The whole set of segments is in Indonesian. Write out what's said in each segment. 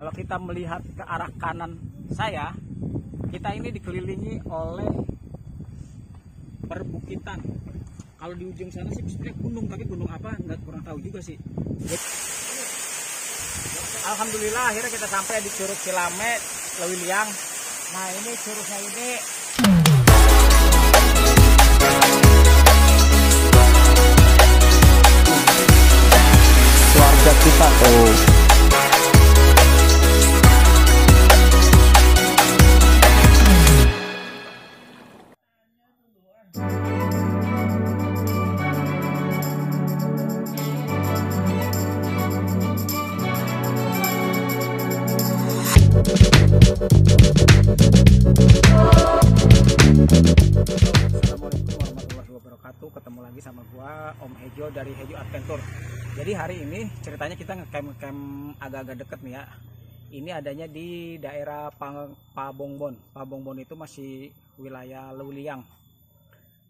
Kalau kita melihat ke arah kanan saya, kita ini dikelilingi oleh perbukitan. Kalau di ujung sana sih sebenarnya gunung, tapi gunung apa nggak, kurang tahu juga sih. Alhamdulillah akhirnya kita sampai di Curug Cilame, Lewiliang. Nah ini curugnya ini keluarga kita tuh. Assalamualaikum warahmatullahi wabarakatuh. Ketemu lagi sama gua Om Hejo dari Hejo Adventure. Jadi hari ini ceritanya kita ngecamp agak-agak deket nih ya. Ini adanya di daerah Pabongbon. Pabongbon itu masih wilayah Lewiliang.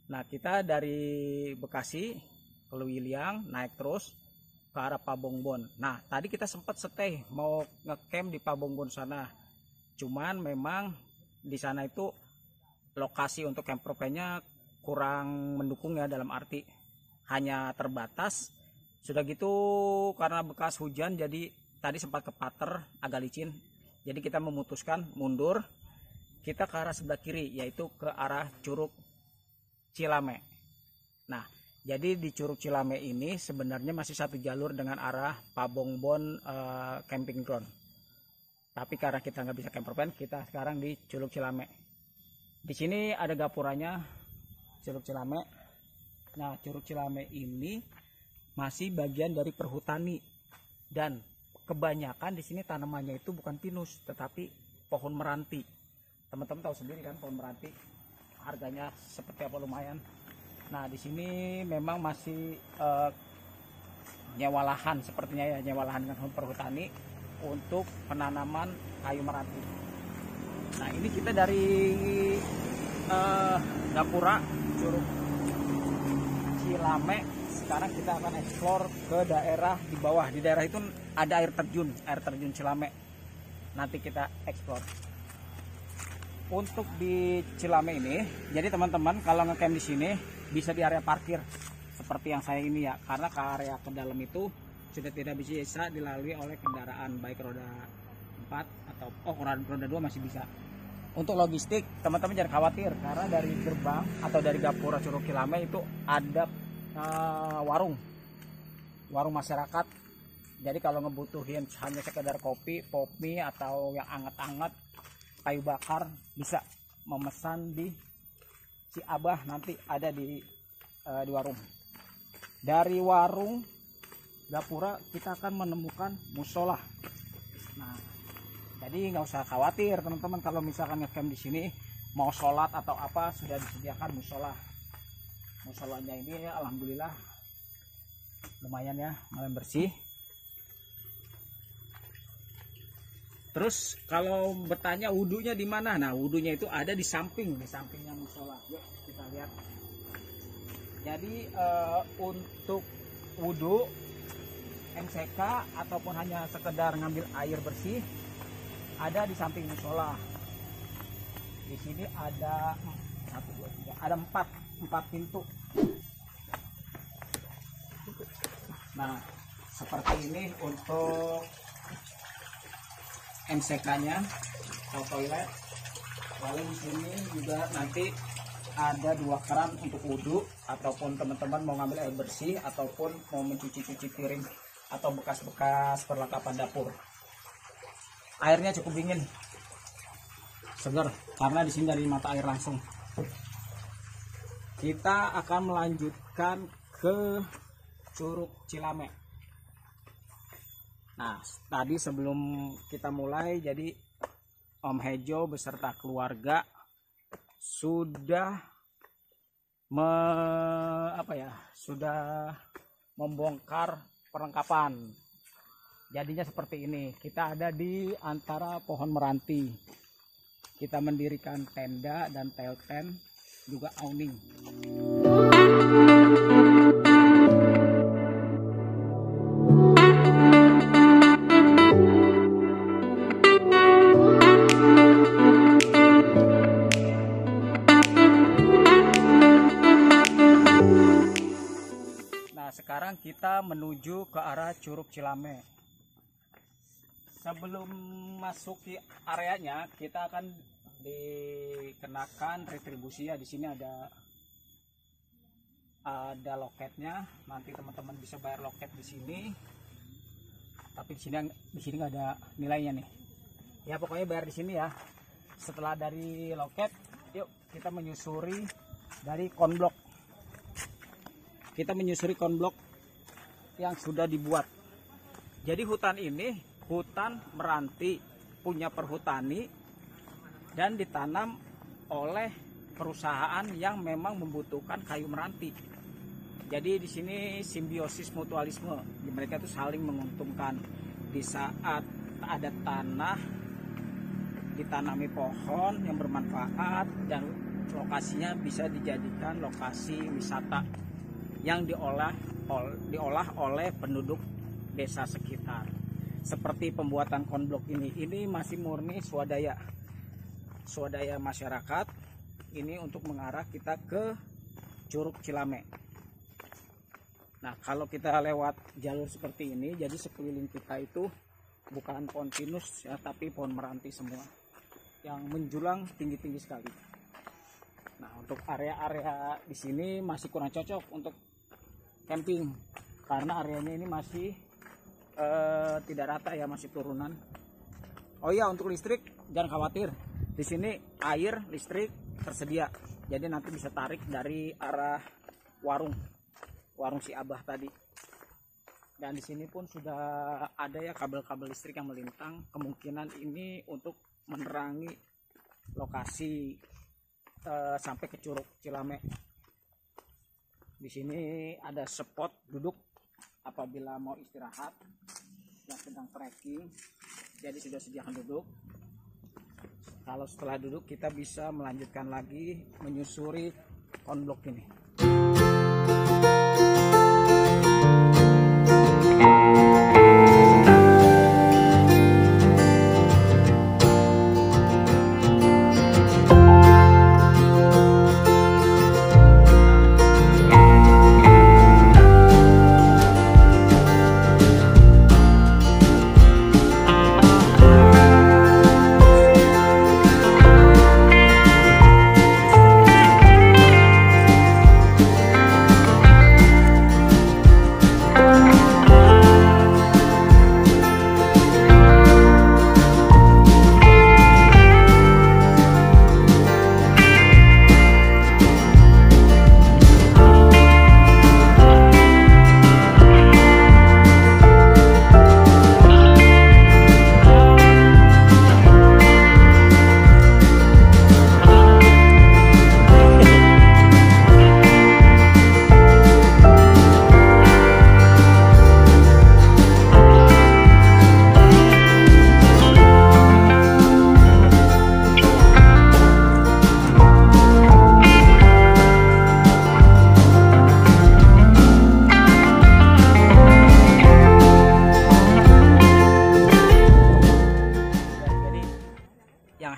Nah kita dari Bekasi ke Lewiliang naik terus ke arah Pabongbon. Nah tadi kita sempat stay mau ngecamp di Pabongbon sana. Cuman memang di sana itu lokasi untuk camp propane-nya kurang mendukung ya, dalam arti hanya terbatas. Sudah gitu karena bekas hujan jadi tadi sempat kepater, agak licin. Jadi kita memutuskan mundur, kita ke arah sebelah kiri, yaitu ke arah Curug Cilame. Nah jadi di Curug Cilame ini sebenarnya masih satu jalur dengan arah Pabongbon camping ground. Tapi karena kita nggak bisa camp propane, kita sekarang di Curug Cilame. Di sini ada gapuranya Curug Cilame. Nah, Curug Cilame ini masih bagian dari perhutani, dan kebanyakan di sini tanamannya itu bukan pinus, tetapi pohon meranti. Teman-teman tahu sendiri kan pohon meranti harganya seperti apa, lumayan. Nah, di sini memang masih nyewa lahan sepertinya ya, nyewa lahan dengan perhutani untuk penanaman kayu meranti. Nah ini kita dari Gapura Curug Cilame. Sekarang kita akan eksplor ke daerah di bawah. Di daerah itu ada air terjun Cilame. Nanti kita eksplor. Untuk di Cilame ini, jadi teman-teman kalau ngecamp di sini bisa di area parkir seperti yang saya ini ya, karena ke area ke dalam itu sudah tidak bisa dilalui oleh kendaraan baik roda 4 atau roda 2 masih bisa. Untuk logistik teman-teman jangan khawatir, karena dari gerbang atau dari Gapura Curug Cilame itu ada warung masyarakat. Jadi kalau ngebutuhin hanya sekedar kopi, pop mie atau yang anget-anget, kayu bakar, bisa memesan di si Abah, nanti ada di warung. Dari warung Gapura kita akan menemukan musola. Nah, jadi nggak usah khawatir teman-teman kalau misalkan ngecamp di sini mau sholat atau apa, sudah disediakan musola. Musolanya ini ya, alhamdulillah lumayan ya, lumayan bersih. Terus kalau bertanya wudhunya di mana? Nah, wudhunya itu ada di sampingnya musola. Yuk kita lihat. Jadi untuk wudhu MCK ataupun hanya sekedar ngambil air bersih ada di samping musola. Di sini ada 1, 2, 3, ada 4 pintu. Nah, seperti ini untuk MCK-nya atau toilet. Lalu di sini juga nanti ada 2 keran untuk wudhu, ataupun teman-teman mau ngambil air bersih ataupun mau mencuci piring atau bekas-bekas perlengkapan dapur. Airnya cukup dingin, segar, karena di sini dari mata air langsung. Kita akan melanjutkan ke Curug Cilame. Nah, tadi sebelum kita mulai, jadi Om Hejo beserta keluarga sudah membongkar perlengkapan. Jadinya seperti ini. Kita ada di antara pohon meranti. Kita mendirikan tenda dan tail tent, juga awning. kita menuju ke arah Curug Cilame. Sebelum masuk ke areanya, kita akan dikenakan retribusi ya. Di sini ada loketnya. Nanti teman-teman bisa bayar loket di sini. Tapi di sini nggak ada nilainya nih. Ya pokoknya bayar di sini ya. Setelah dari loket, yuk kita menyusuri dari konblok. Kita menyusuri konblok yang sudah dibuat. Jadi hutan ini hutan meranti, punya perhutani dan ditanam oleh perusahaan yang memang membutuhkan kayu meranti. Jadi di sini simbiosis mutualisme, mereka itu saling menguntungkan. Di saat ada tanah ditanami pohon yang bermanfaat dan lokasinya bisa dijadikan lokasi wisata yang diolah oleh penduduk desa sekitar. Seperti pembuatan konblok ini masih murni swadaya masyarakat. Ini untuk mengarah kita ke Curug Cilame. Nah, kalau kita lewat jalur seperti ini, jadi sekeliling kita itu bukan pohon pinus ya, tapi pohon meranti semua yang menjulang tinggi-tinggi sekali. Nah, untuk area-area di sini masih kurang cocok untuk camping karena areanya ini masih tidak rata ya, masih turunan. Oh iya, untuk listrik jangan khawatir, di sini air listrik tersedia, jadi nanti bisa tarik dari arah warung si Abah tadi. Dan di sini pun sudah ada ya kabel-kabel listrik yang melintang, kemungkinan ini untuk menerangi lokasi sampai ke Curug Cilame. Di sini ada spot duduk apabila mau istirahat yang sedang trekking, jadi sudah sediakan duduk. Kalau setelah duduk kita bisa melanjutkan lagi menyusuri konblok ini.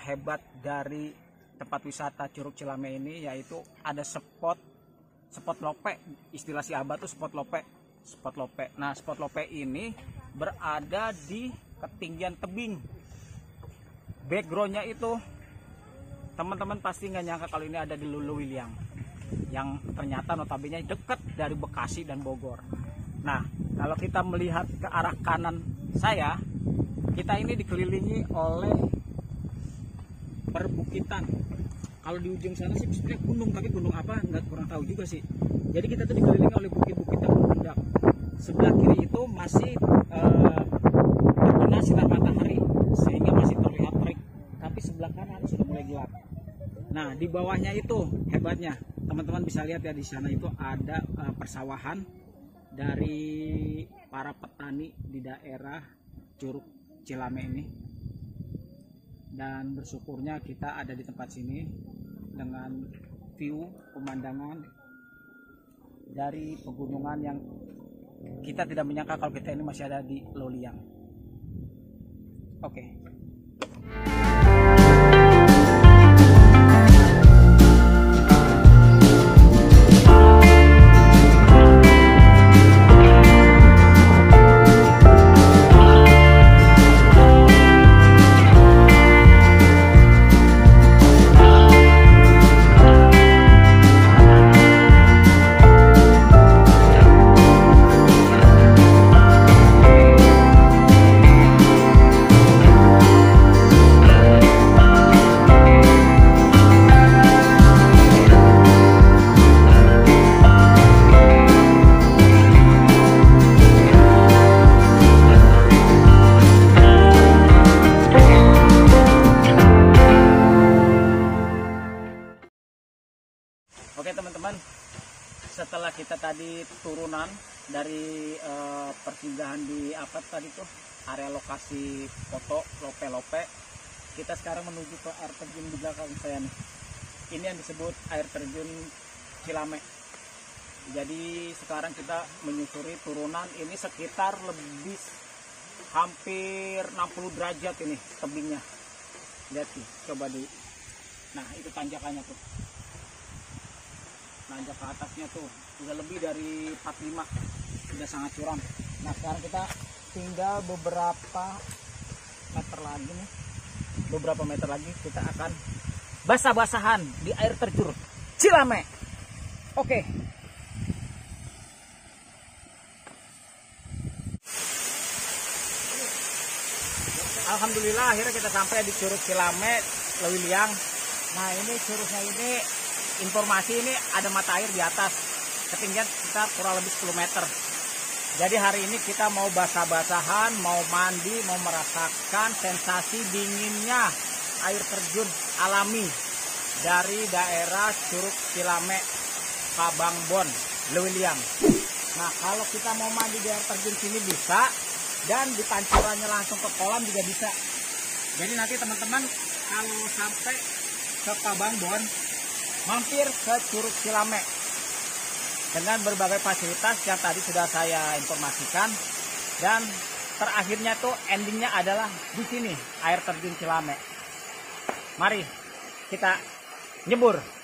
Hebat dari tempat wisata Curug Cilame ini yaitu ada spot lope, istilah si Abah tuh spot lope. Nah, spot lope ini berada di ketinggian tebing. Backgroundnya itu teman-teman pasti nggak nyangka kalau ini ada di Luluwiliang, yang ternyata notabene dekat dari Bekasi dan Bogor. Nah, kalau kita melihat ke arah kanan saya, kita ini dikelilingi oleh perbukitan. Kalau di ujung sana sih sebenarnya gunung, tapi gunung apa nggak, kurang tahu juga sih. Jadi kita tuh dikelilingi oleh bukit-bukit yang mengendap. Sebelah kiri itu masih terkena sinar matahari sehingga masih terlihat terik, tapi sebelah kanan sudah mulai gelap. Nah, di bawahnya itu hebatnya, teman-teman bisa lihat ya, di sana itu ada persawahan dari para petani di daerah Curug Cilame ini. Dan bersyukurnya kita ada di tempat sini dengan view pemandangan dari pegunungan yang kita tidak menyangka kalau kita ini masih ada di Loliang. Oke. tadi turunan dari persinggahan di apa tadi tuh area lokasi foto lope-lope. Kita sekarang menuju ke air terjun di belakang saya nih. Ini yang disebut air terjun Cilame. Jadi sekarang kita menyusuri turunan ini sekitar lebih hampir 60 derajat ini tebingnya. Lihat sih, coba di. Nah, itu tanjakannya tuh. Nanjak ke atasnya tuh udah lebih dari 45, udah sangat curam. Nah, sekarang kita tinggal beberapa meter lagi nih. Beberapa meter lagi kita akan basah-basahan di air terjun Cilame. Oke. Alhamdulillah akhirnya kita sampai di Curug Cilame, Lewiliang. Nah, ini curugnya ini informasi ini ada mata air di atas. Ketinggian sekitar kurang lebih 10 meter. Jadi hari ini kita mau basah-basahan, mau mandi, mau merasakan sensasi dinginnya air terjun alami dari daerah Curug Cilame, Pabangbon, Lewiliang. Nah, kalau kita mau mandi di air terjun sini bisa, dan di pancurannya langsung ke kolam juga bisa. Jadi nanti teman-teman kalau sampai ke Pabangbon, mampir ke Curug Cilame dengan berbagai fasilitas yang tadi sudah saya informasikan. Dan terakhirnya tuh endingnya adalah di sini, air terjun Cilame. Mari kita nyebur.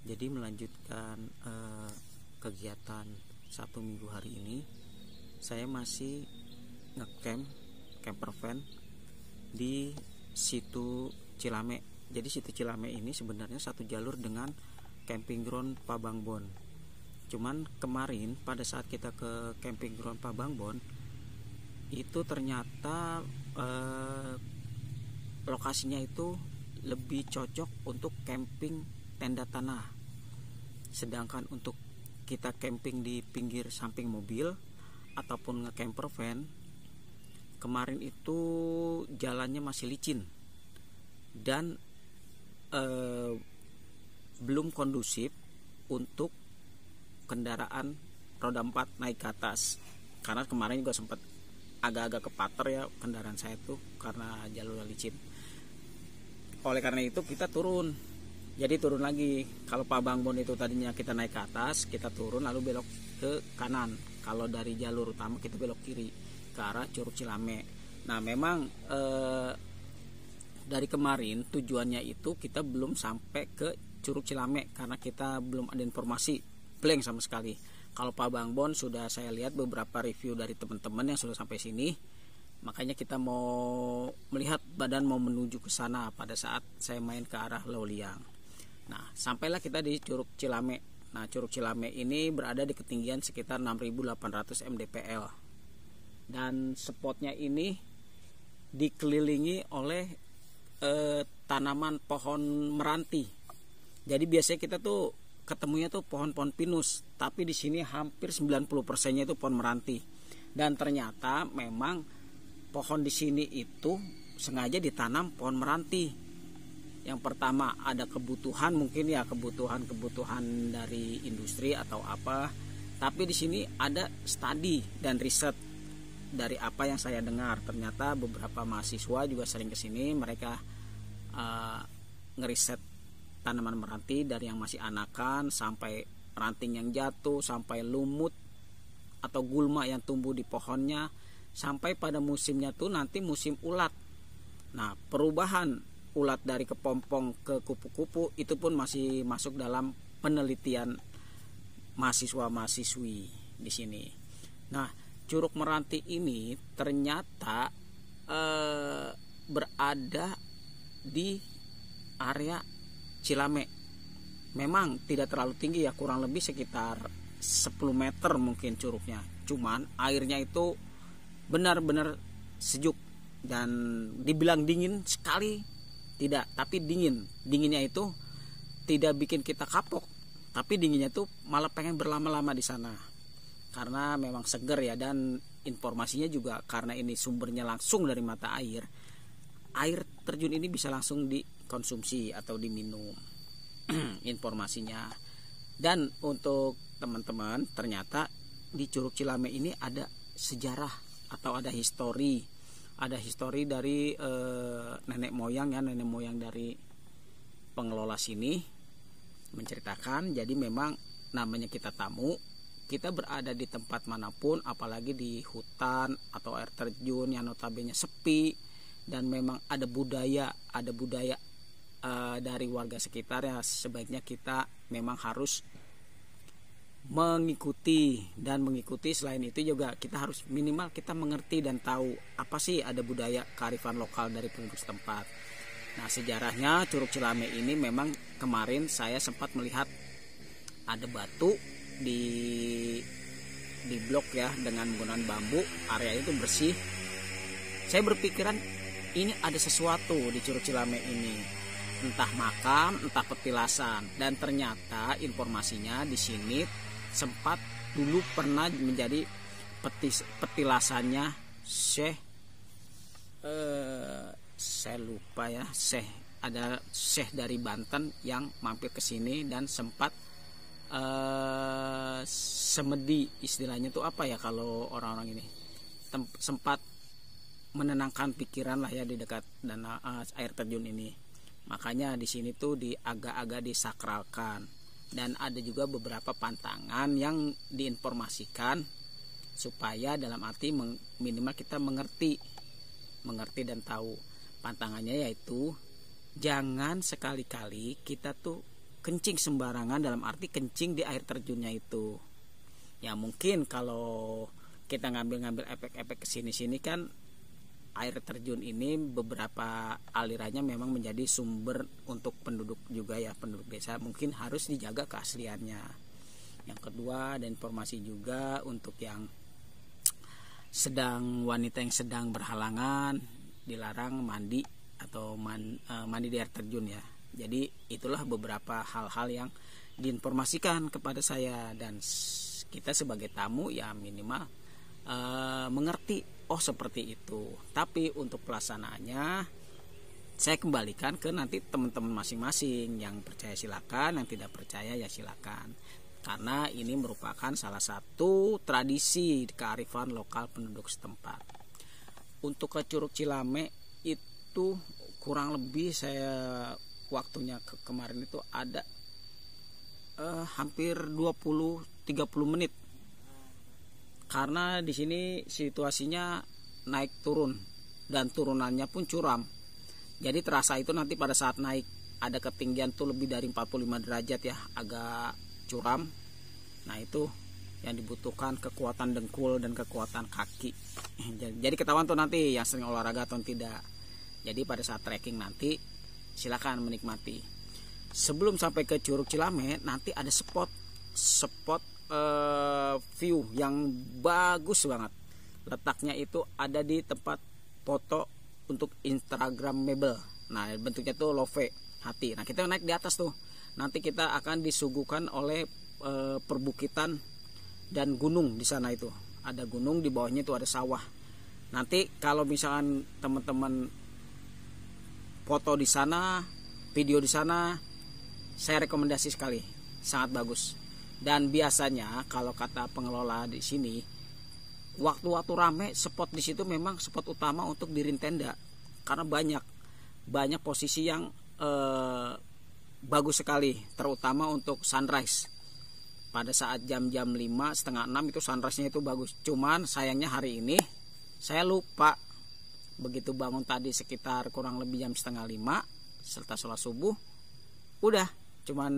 Jadi melanjutkan kegiatan Sabtu Minggu hari ini, saya masih ngecamp camper van di situ Cilame. Jadi situ Cilame ini sebenarnya satu jalur dengan camping ground Pabangbon. Cuman kemarin pada saat kita ke camping ground Pabangbon itu ternyata lokasinya itu lebih cocok untuk camping tenda tanah. Sedangkan untuk kita camping di pinggir samping mobil ataupun nge-camper van, kemarin itu jalannya masih licin dan belum kondusif untuk kendaraan roda 4 naik ke atas. Karena kemarin juga sempat agak-agak kepater ya kendaraan saya tuh karena jalur licin. Oleh karena itu kita turun. Jadi turun lagi. Kalau Pabangbon itu tadinya kita naik ke atas, kita turun lalu belok ke kanan. Kalau dari jalur utama kita belok kiri ke arah Curug Cilame. Nah memang dari kemarin tujuannya itu kita belum sampai ke Curug Cilame karena kita belum ada informasi, blank sama sekali. Kalau Pabangbon sudah saya lihat beberapa review dari teman-teman yang sudah sampai sini, makanya kita mau melihat badan mau menuju ke sana pada saat saya main ke arah Leuliang. Nah sampailah kita di Curug Cilame. Nah Curug Cilame ini berada di ketinggian sekitar 6.800 mdpl dan spotnya ini dikelilingi oleh tanaman pohon meranti. Jadi biasanya kita tuh ketemunya tuh pohon-pohon pinus, tapi di sini hampir 90%-nya itu pohon meranti. Dan ternyata memang pohon di sini itu sengaja ditanam pohon meranti. Yang pertama ada kebutuhan, mungkin ya kebutuhan dari industri atau apa. Tapi di sini ada studi dan riset dari apa yang saya dengar. Ternyata beberapa mahasiswa juga sering kesini, mereka ngeriset tanaman meranti dari yang masih anakan sampai ranting yang jatuh, sampai lumut atau gulma yang tumbuh di pohonnya, sampai pada musimnya tuh nanti musim ulat. Nah perubahan ulat dari kepompong ke kupu-kupu itu pun masih masuk dalam penelitian mahasiswa-mahasiswi di sini. Nah Curug Meranti ini ternyata berada di area Cilame. Memang tidak terlalu tinggi ya, kurang lebih sekitar 10 meter mungkin curugnya. Cuman airnya itu benar-benar sejuk dan dibilang dingin sekali tidak, tapi dingin. Dinginnya itu tidak bikin kita kapok, tapi dinginnya itu malah pengen berlama-lama di sana. Karena memang seger ya, dan informasinya juga karena ini sumbernya langsung dari mata air. Air terjun ini bisa langsung dikonsumsi atau diminum informasinya. Dan untuk teman-teman, ternyata di Curug Cilame ini ada sejarah atau ada histori dari nenek moyang dari pengelola sini menceritakan. Jadi memang namanya kita tamu, kita berada di tempat manapun, apalagi di hutan atau air terjun yang notabene sepi, dan memang ada budaya dari warga sekitar ya, sebaiknya kita memang harus mengikuti. Selain itu juga kita harus minimal kita mengerti dan tahu apa sih ada budaya kearifan lokal dari penduduk setempat. Nah sejarahnya Curug Cilame ini memang kemarin saya sempat melihat ada batu di blok ya dengan menggunakan bambu, area itu bersih. Saya berpikiran ini ada sesuatu di Curug Cilame ini, entah makam, entah petilasan. Dan ternyata informasinya di sini sempat dulu pernah menjadi petilasannya Syekh, saya lupa ya, ada Syekh dari Banten yang mampir ke sini dan sempat semedi, istilahnya tuh apa ya kalau orang-orang ini, sempat menenangkan pikiran lah ya di dekat air terjun ini. Makanya di sini tuh agak-agak disakralkan, dan ada juga beberapa pantangan yang diinformasikan supaya dalam arti minimal kita mengerti dan tahu. Pantangannya yaitu jangan sekali-kali kita tuh kencing sembarangan, dalam arti kencing di air terjunnya itu. Ya mungkin kalau kita ngambil efek-efek kesini-sini kan, air terjun ini beberapa alirannya memang menjadi sumber untuk penduduk juga ya, penduduk desa, mungkin harus dijaga keasliannya. Yang kedua, ada informasi juga untuk yang wanita yang sedang berhalangan dilarang mandi atau mandi di air terjun ya. Jadi itulah beberapa hal-hal yang diinformasikan kepada saya, dan kita sebagai tamu ya minimal mengerti, oh seperti itu. Tapi untuk pelaksanaannya saya kembalikan ke nanti teman-teman masing-masing. Yang percaya silakan, yang tidak percaya ya silakan. Karena ini merupakan salah satu tradisi kearifan lokal penduduk setempat. Untuk ke Curug Cilame itu kurang lebih saya waktunya kemarin itu ada hampir 20-30 menit. Karena di sini situasinya naik turun dan turunannya pun curam. Jadi terasa itu nanti pada saat naik ada ketinggian tuh lebih dari 45 derajat ya, agak curam. Nah itu yang dibutuhkan kekuatan dengkul dan kekuatan kaki. Jadi ketahuan tuh nanti yang sering olahraga atau tidak. Jadi pada saat trekking nanti silakan menikmati. Sebelum sampai ke Curug Cilame nanti ada spot view yang bagus banget. Letaknya itu ada di tempat foto untuk Instagramable. Nah bentuknya tuh love hati. Nah kita naik di atas tuh. Nanti kita akan disuguhkan oleh perbukitan dan gunung di sana itu. Ada gunung, di bawahnya itu ada sawah. Nanti kalau misalkan teman-teman foto di sana, video di sana, saya rekomendasi sekali, sangat bagus. Dan biasanya kalau kata pengelola di sini, waktu-waktu rame spot di situ memang spot utama untuk diriin tenda, karena banyak posisi yang bagus sekali, terutama untuk sunrise. Pada saat jam-jam 5, setengah 6 itu sunrise-nya itu bagus. Cuman sayangnya hari ini saya lupa, begitu bangun tadi sekitar kurang lebih jam setengah 5 serta sholat subuh, udah cuman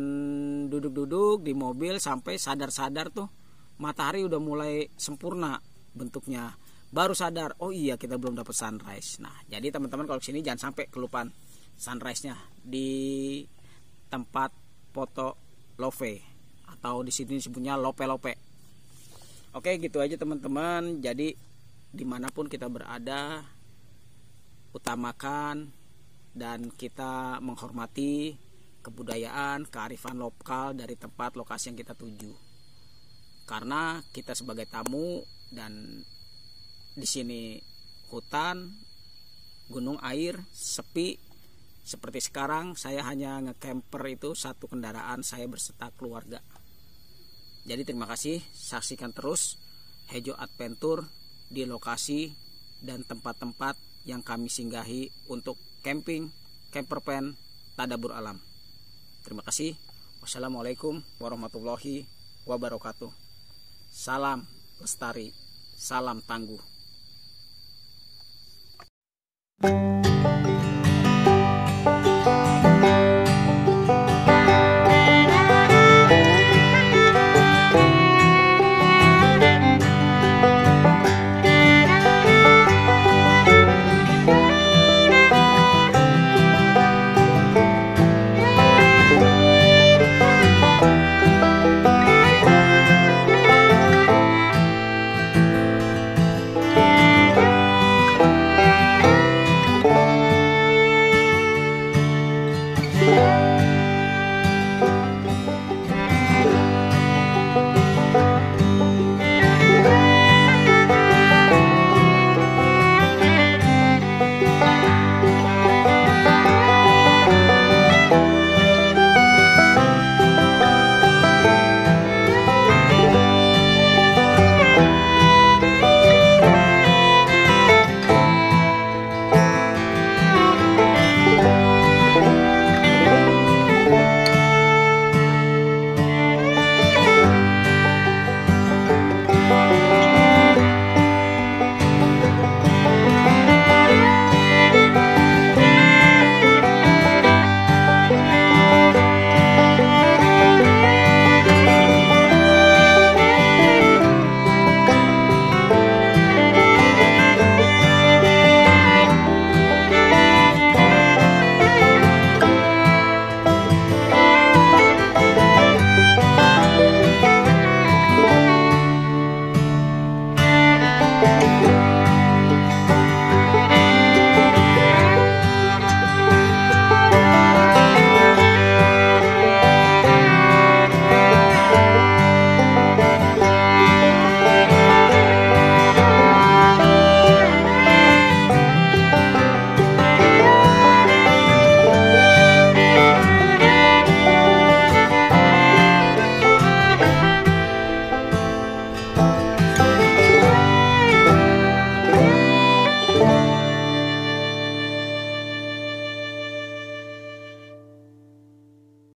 duduk-duduk di mobil sampai sadar-sadar tuh matahari udah mulai sempurna bentuknya, baru sadar oh iya kita belum dapat sunrise. Nah jadi teman-teman kalau kesini jangan sampai kelupaan sunrise-nya di tempat foto love, atau di sini disebutnya lope-lope. Oke gitu aja teman-teman. Jadi dimanapun kita berada, utamakan dan kita menghormati kebudayaan, kearifan lokal dari tempat lokasi yang kita tuju. Karena kita sebagai tamu dan di sini hutan, gunung, air, sepi. Seperti sekarang saya hanya ngecamper itu satu kendaraan, saya berserta keluarga. Jadi terima kasih, saksikan terus Hejo Adventure di lokasi dan tempat-tempat yang kami singgahi untuk camping, campervan, tadabur alam. Terima kasih. Wassalamualaikum warahmatullahi wabarakatuh. Salam lestari, salam tangguh.